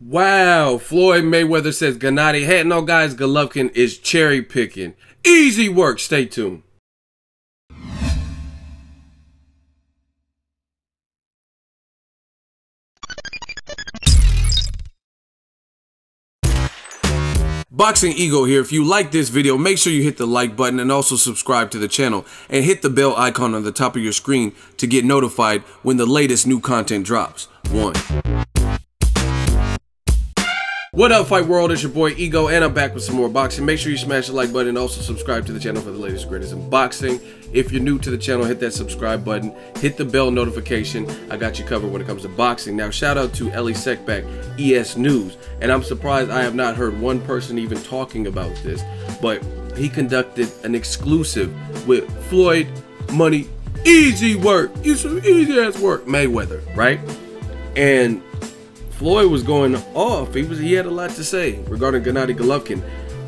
Wow, Floyd Mayweather says Gennady, hey, no guys, Golovkin is cherry picking. Easy work, stay tuned. Boxing Ego here. If you like this video, make sure you hit the like button and also subscribe to the channel and hit the bell icon on the top of your screen to get notified when the latest new content drops. What up, Fight World? It's your boy Ego, and I'm back with some more boxing. Make sure you smash the like button and also subscribe to the channel for the latest greatest in boxing. If you're new to the channel, hit that subscribe button, hit the bell notification. I got you covered when it comes to boxing. Now, shout out to Ellie Seckbach, ESNEWS, and I'm surprised I have not heard one person even talking about this, but he conducted an exclusive with Floyd Money, easy work, easy ass work, Mayweather, right? And Floyd was going off. He had a lot to say regarding Gennady Golovkin.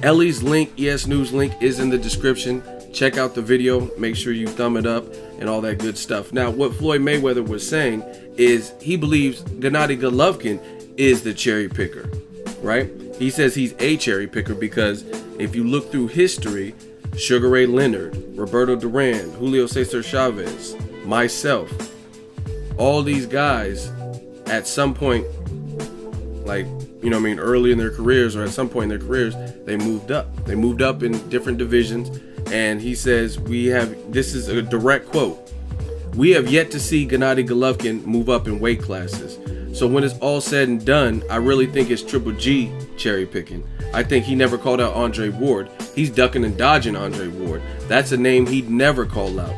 Ellie's link, ESNEWS link, is in the description. Check out the video. Make sure you thumb it up and all that good stuff. Now, what Floyd Mayweather was saying is he believes Gennady Golovkin is the cherry picker, right? He says he's a cherry picker because if you look through history, Sugar Ray Leonard, Roberto Duran, Julio Cesar Chavez, myself, all these guys at some point, like, you know what I mean, early in their careers or at some point in their careers, they moved up. They moved up in different divisions. And he says, this is a direct quote, we have yet to see Gennady Golovkin move up in weight classes. So when it's all said and done, I really think it's Triple G cherry picking. I think he never called out Andre Ward. He's ducking and dodging Andre Ward. That's a name he'd never call out.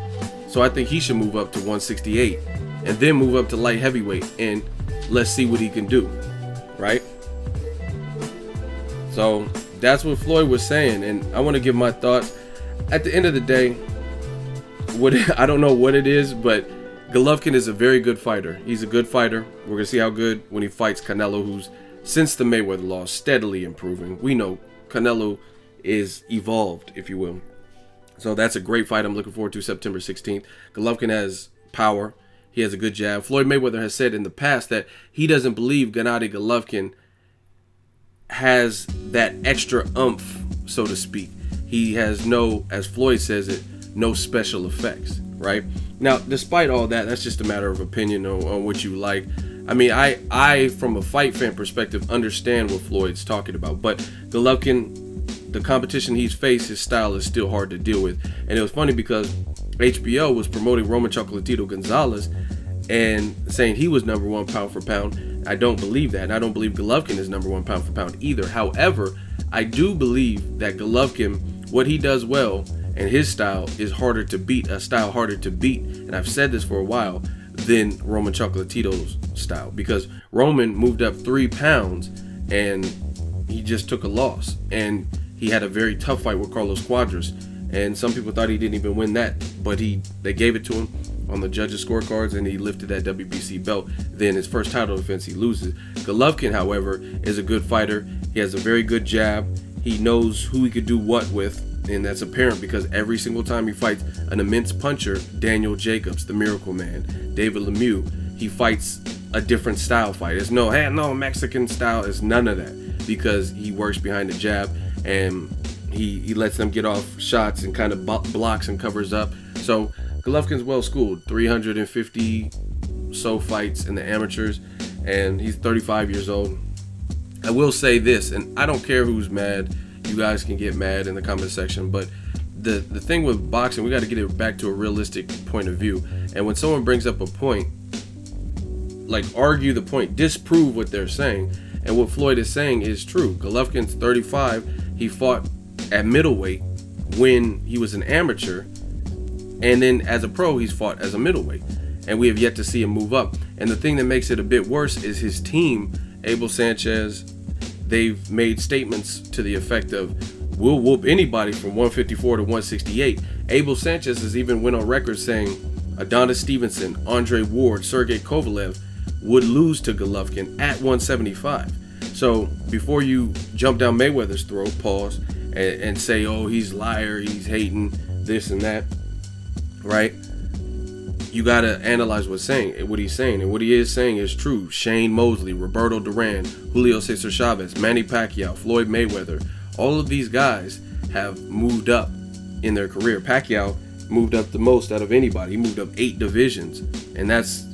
So I think he should move up to 168 and then move up to light heavyweight and let's see what he can do. Right? So that's what Floyd was saying, and I want to give my thoughts. At the end of the day, I don't know what it is, but Golovkin is a very good fighter. He's a good fighter. We're gonna see how good when he fights Canelo, who's since the Mayweather loss steadily improving. We know Canelo is evolved, if you will. So that's a great fight. I'm looking forward to September 16th. Golovkin has power. He has a good jab. Floyd Mayweather has said in the past that he doesn't believe Gennady Golovkin has that extra oomph, so to speak. He has no, as Floyd says it, no special effects, right? Now, despite all that, that's just a matter of opinion on what you like. I mean, I, from a fight fan perspective, understand what Floyd's talking about, but Golovkin, the competition he's faced, his style is still hard to deal with. And it was funny because HBO was promoting Roman Chocolatito Gonzalez and saying he was #1 pound for pound. I don't believe that. And I don't believe Golovkin is #1 pound for pound either. However, I do believe that Golovkin, what he does well and his style is harder to beat, a style harder to beat. And I've said this for a while, than Roman Chocolatito's style, because Roman moved up 3 pounds and he just took a loss. And he had a very tough fight with Carlos Cuadras. And some people thought he didn't even win that, but they gave it to him on the judges' scorecards, and he lifted that WBC belt. Then his first title defense, he loses. Golovkin, however, is a good fighter. He has a very good jab. He knows who he could do what with, and that's apparent because every single time he fights an immense puncher, Daniel Jacobs, the Miracle Man, David Lemieux, he fights a different style fight. There's no, hey, no Mexican style. It's none of that because he works behind the jab and he lets them get off shots and kind of blocks and covers up. So Golovkin's well schooled, 350 so fights in the amateurs, and he's 35 years old. I will say this, and I don't care who's mad. You guys can get mad in the comment section, but the thing with boxing, we got to get it back to a realistic point of view. And when someone brings up a point, like argue the point, disprove what they're saying. And what Floyd is saying is true. Golovkin's 35. He fought at middleweight when he was an amateur, and then as a pro he's fought as a middleweight, and we have yet to see him move up. And the thing that makes it a bit worse is his team, Abel Sanchez. They've made statements to the effect of, we'll whoop anybody from 154 to 168. Abel Sanchez has even went on record saying Adonis Stevenson, Andre Ward, Sergey Kovalev would lose to Golovkin at 175. So before you jump down Mayweather's throat, pause, and say, oh, he's liar, he's hating, this and that, right? you gotta analyze what he's saying, and what he is saying is true. Shane Mosley, Roberto Duran, Julio Cesar Chavez, Manny Pacquiao, Floyd Mayweather, all of these guys have moved up in their career. Pacquiao moved up the most out of anybody. He moved up 8 divisions, and that's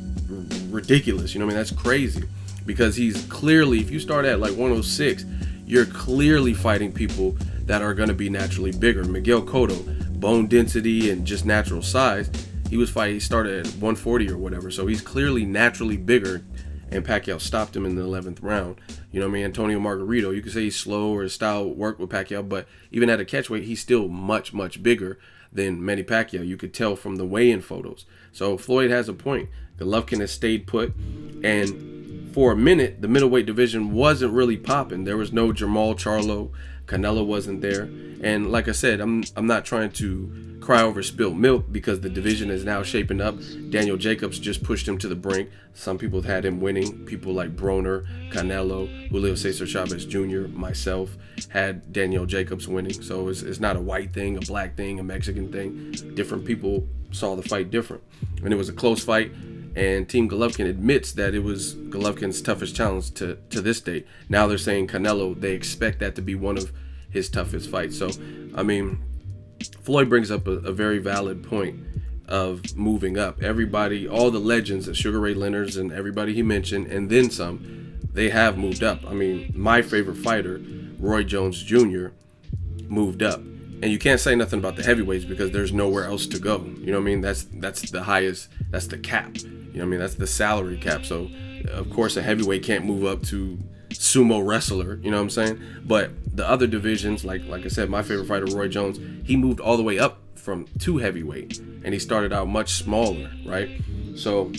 ridiculous. You know what I mean? That's crazy, because he's clearly, if you start at like 106, you're clearly fighting people that are going to be naturally bigger. Miguel Cotto, bone density and just natural size, he started at 140 or whatever, so he's clearly naturally bigger, and Pacquiao stopped him in the 11th round. You know what I mean? Antonio Margarito, you could say he's slow or his style worked with Pacquiao, but even at a catchweight, he's still much, much bigger than Manny Pacquiao. You could tell from the weigh-in photos. So Floyd has a point. Golovkin has stayed put, and for a minute, the middleweight division wasn't really popping. There was no Jermall Charlo. Canelo wasn't there. And like I said, I'm not trying to cry over spilled milk, because the division is now shaping up. Daniel Jacobs just pushed him to the brink. Some people had him winning. People like Broner, Canelo, Julio Cesar Chavez Jr., myself had Daniel Jacobs winning. So it's not a white thing, a black thing, a Mexican thing. Different people saw the fight different. And it was a close fight. And Team Golovkin admits that it was Golovkin's toughest challenge to this date. Now they're saying Canelo, they expect that to be one of his toughest fights. So, I mean, Floyd brings up a very valid point of moving up. Everybody, all the legends, Sugar Ray Leonard's and everybody he mentioned, and then some, they have moved up. I mean, my favorite fighter, Roy Jones Jr., moved up. And you can't say nothing about the heavyweights, because there's nowhere else to go. You know what I mean? That's the highest, that's the cap. You know what I mean? That's the salary cap. So, of course, a heavyweight can't move up to sumo wrestler, you know what I'm saying? But the other divisions, like I said, my favorite fighter, Roy Jones, he moved all the way up from 2 heavyweight, and he started out much smaller, right? So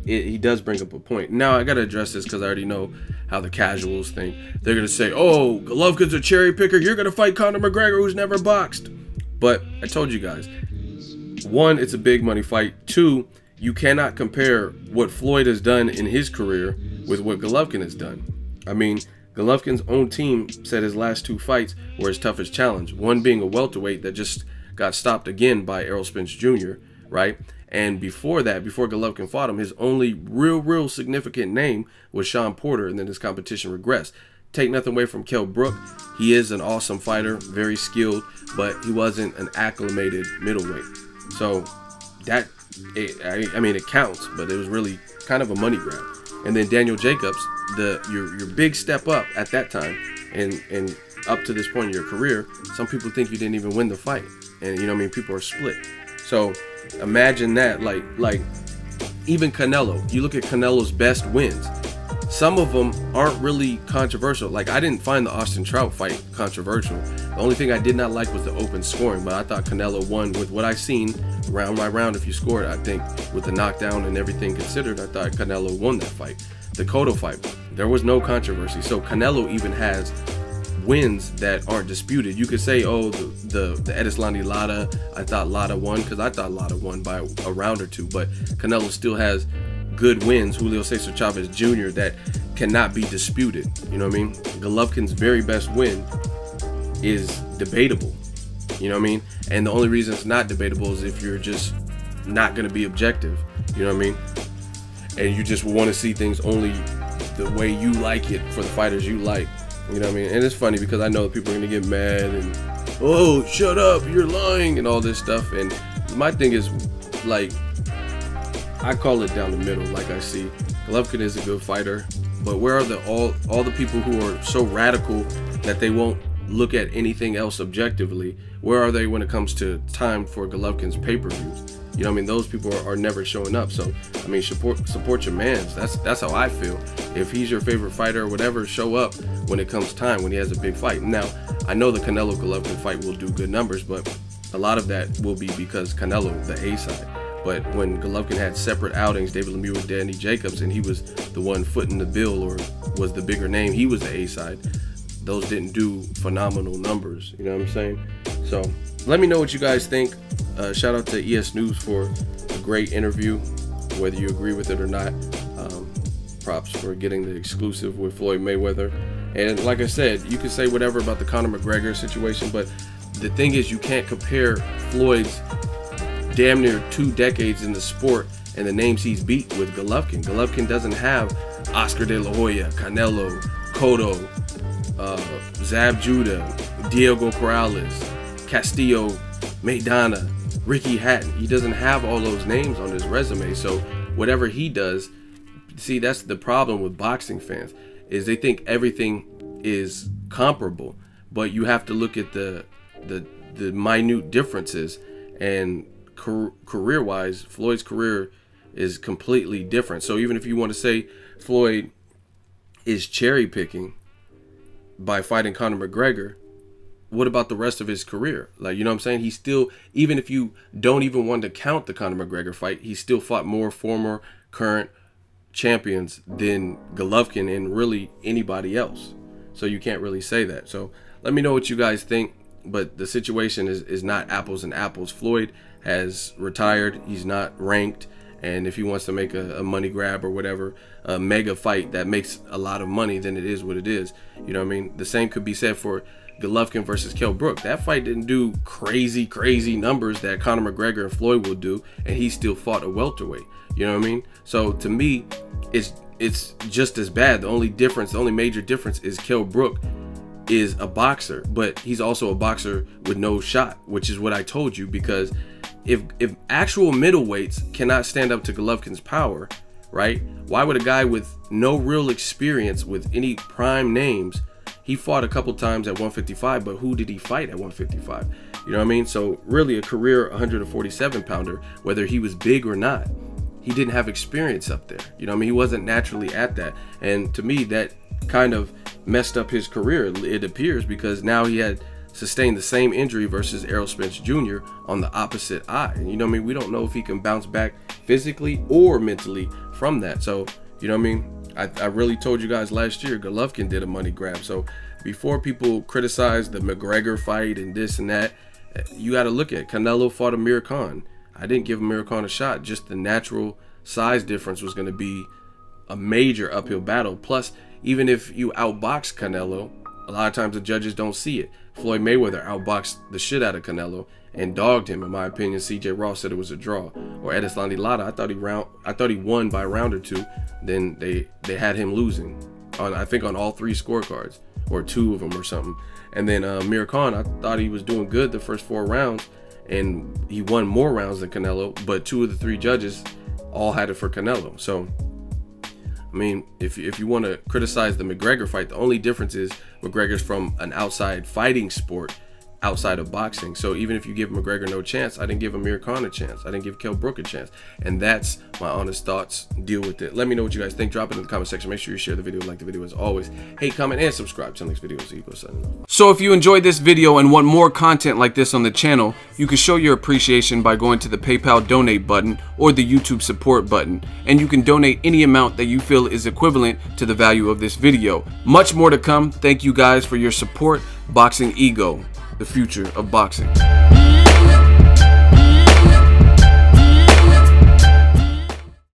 he does bring up a point. Now, I got to address this, because I already know how the casuals think. They're going to say, oh, Golovkin's a cherry picker. You're going to fight Conor McGregor, who's never boxed. But I told you guys, 1, it's a big money fight. 2, you cannot compare what Floyd has done in his career with what Golovkin has done. I mean, Golovkin's own team said his last 2 fights were his toughest challenge. One being a welterweight that just got stopped again by Errol Spence Jr., right? And before that, before Golovkin fought him, his only real significant name was Sean Porter, and then his competition regressed. Take nothing away from Kell Brook. He is an awesome fighter, very skilled, but he wasn't an acclimated middleweight. So that, I mean, it counts, but it was really kind of a money grab. And then Daniel Jacobs, your big step up at that time, and up to this point in your career, some people think you didn't even win the fight, and you know what I mean, people are split. So imagine that, like even Canelo. You look at Canelo's best wins. Some of them aren't really controversial. Like, I didn't find the Austin Trout fight controversial. The only thing I did not like was the open scoring, but I thought Canelo won with what I seen round by round. If you scored, I think with the knockdown and everything considered, I thought Canelo won that fight. The Cotto fight, there was no controversy. So Canelo even has wins that aren't disputed. You could say, oh, the Edeslandi Lara, I thought Lara won, because I thought Lara won by a round or 2, but Canelo still has good wins, Julio Cesar Chavez Jr., that cannot be disputed. You know what I mean? Golovkin's very best win is debatable. You know what I mean? And the only reason it's not debatable is if you're just not going to be objective. You know what I mean? And you just want to see things only the way you like it for the fighters you like. You know what I mean? And it's funny, because I know that people are going to get mad and, oh, shut up, you're lying, and all this stuff. And my thing is, like, I call it down the middle. Like, I see Golovkin is a good fighter, but where are all the people who are so radical that they won't look at anything else objectively? Where are they when it comes to time for Golovkin's pay-per-views? You know what I mean? Those people are never showing up. So, I mean, support your mans. That's how I feel. If he's your favorite fighter or whatever, show up when it comes time, when he has a big fight. Now, I know the Canelo-Golovkin fight will do good numbers, but a lot of that will be because Canelo, the A side. But when Golovkin had separate outings, David Lemieux with Danny Jacobs, and he was the one footing the bill, or was the bigger name, he was the A side. Those didn't do phenomenal numbers. You know what I'm saying? So let me know what you guys think. Shout out to ESNEWS for a great interview, whether you agree with it or not. Props for getting the exclusive with Floyd Mayweather. And like I said, you can say whatever about the Conor McGregor situation, but the thing is, you can't compare Floyd's damn near 2 decades in the sport, and the names he's beat with Golovkin. Golovkin doesn't have Oscar De La Hoya, Canelo, Cotto, Zab Judah, Diego Corrales, Castillo, Maidana, Ricky Hatton. He doesn't have all those names on his resume. So whatever he does, see, that's the problem with boxing fans, is they think everything is comparable, but you have to look at the minute differences. And career-wise, Floyd's career is completely different. So even if you want to say Floyd is cherry picking by fighting Conor McGregor, what about the rest of his career? Like, you know what I'm saying? He still, even if you don't even want to count the Conor McGregor fight, he still fought more former, current champions than Golovkin and really anybody else. So you can't really say that. So let me know what you guys think. But the situation is not apples and apples. Floyd has retired. He's not ranked. And if he wants to make a money grab or whatever, a mega fight that makes a lot of money, then it is what it is. You know what I mean? The same could be said for Golovkin versus Kell Brook. That fight didn't do crazy numbers that Conor McGregor and Floyd will do, and he still fought a welterweight. You know what I mean? So to me, it's just as bad. The only major difference is Kell Brook is a boxer, but he's also a boxer with no shot, which is what I told you. Because if actual middleweights cannot stand up to Golovkin's power, right? Why would a guy with no real experience with any prime names, he fought a couple times at 155, but who did he fight at 155? You know what I mean? So really a career 147 pounder, whether he was big or not, he didn't have experience up there. You know what I mean? He wasn't naturally at that. And to me, that kind of messed up his career, it appears, because now he had sustained the same injury versus Errol Spence Jr. on the opposite eye. And you know what I mean? We don't know if he can bounce back physically or mentally from that. So, you know what I mean? I really told you guys last year, Golovkin did a money grab. So before people criticize the McGregor fight and this and that, you got to look at Canelo fought Amir Khan. I didn't give Amir Khan a shot. Just the natural size difference was going to be a major uphill battle. Plus, even if you outbox Canelo, a lot of times the judges don't see it. Floyd Mayweather outboxed the shit out of Canelo and dogged him. In my opinion, CJ Ross said it was a draw. Or Edeslandi Lara, I thought he won by a round or two. Then they had him losing on, I think, on all 3 scorecards, or 2 of them or something. And then Amir Khan, I thought he was doing good the first 4 rounds, and he won more rounds than Canelo, but 2 of the 3 judges all had it for Canelo. So I mean, if you want to criticize the McGregor fight, the only difference is McGregor's from an outside fighting sport outside of boxing. So even if you give McGregor no chance, I didn't give Amir Khan a chance. I didn't give Kell Brook a chance. And that's my honest thoughts. Deal with it. Let me know what you guys think. Drop it in the comment section. Make sure you share the video, like the video as always. Hey, comment, and subscribe. Till next video. So EGO signing off. So if you enjoyed this video and want more content like this on the channel, you can show your appreciation by going to the PayPal donate button or the YouTube support button. And you can donate any amount that you feel is equivalent to the value of this video. Much more to come. Thank you guys for your support. Boxing Ego, the future of boxing.